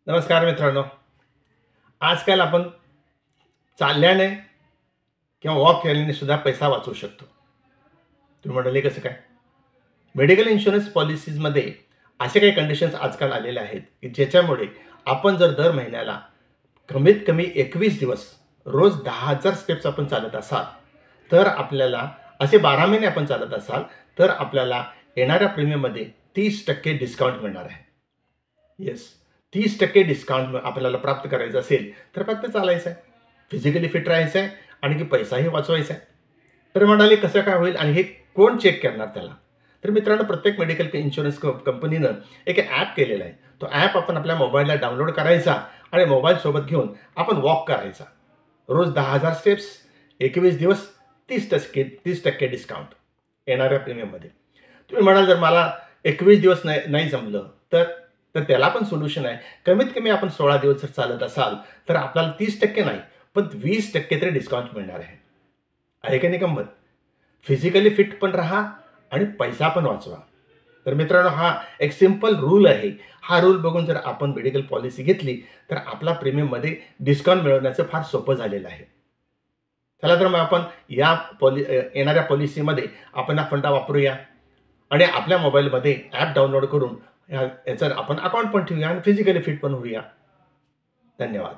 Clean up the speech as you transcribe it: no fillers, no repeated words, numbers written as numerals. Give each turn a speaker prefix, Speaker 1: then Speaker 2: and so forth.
Speaker 1: नमस्कार मित्रांनो. आजकाल आपण चालल्याने किंवा वॉक केल्याने सुद्धा पैसा वाचवू शकतो. तुम्ही म्हणाले कसं काय? मेडिकल इन्शुरन्स पॉलिसीजमध्ये असे काही कंडिशन्स आजकाल आलेले आहेत की ज्याच्यामुळे आपण जर दर महिन्याला कमीत कमी 21 दिवस रोज 10,000 स्टेप्स आपण चालत असाल, तर आपल्याला असे 12 महिने आपण चालत असाल, तर आपल्याला येणाऱ्या प्रीमियममध्ये 30% डिस्काउंट मिळणार आहे. येस, 30% डिस्काउंट आपल्याला प्राप्त करायचं असेल तर फक्त चालायचं आहे, फिजिकली फिट राहायचं आहे आणि की पैसाही वाचवायचा आहे. तर म्हणाले कसं काय होईल आणि हे कोण चेक करणार त्याला? तर मित्रांनो, प्रत्येक मेडिकल इन्शुरन्स कंपनीनं एक ॲप केलेला आहे. तो ॲप आपण आपल्या मोबाईलला डाउनलोड करायचा आणि मोबाईलसोबत घेऊन आपण वॉक करायचा. रोज 10,000 स्टेप्स, 21 दिवस, 30% डिस्काउंट येणाऱ्या प्रीमियममध्ये. तुम्ही म्हणाल जर मला 21 दिवस नाही जमलं तर तर त्याला पण सोल्युशन आहे. कमीत कमी आपण 16 दिवस जर चालत असाल तर आपल्याला 30% नाही पण 20% तरी डिस्काउंट मिळणार आहे. आहे की नाही गंमत? फिजिकली फिट पण राहा आणि पैसा पण वाचवा. तर मित्रांनो, हा एक सिंपल रूल आहे. हा रूल बघून जर आपण मेडिकल पॉलिसी घेतली तर आपला प्रीमियममध्ये डिस्काउंट मिळवण्याचं फार सोपं झालेलं आहे. चला तर मग आपण या येणाऱ्या पॉलिसीमध्ये आपण हा फंडा वापरूया आणि आपल्या मोबाईलमध्ये ॲप डाउनलोड करून याचं आपण अकाउंट पण ठेवूया आणि फिजिकली फिट पण होऊया. धन्यवाद.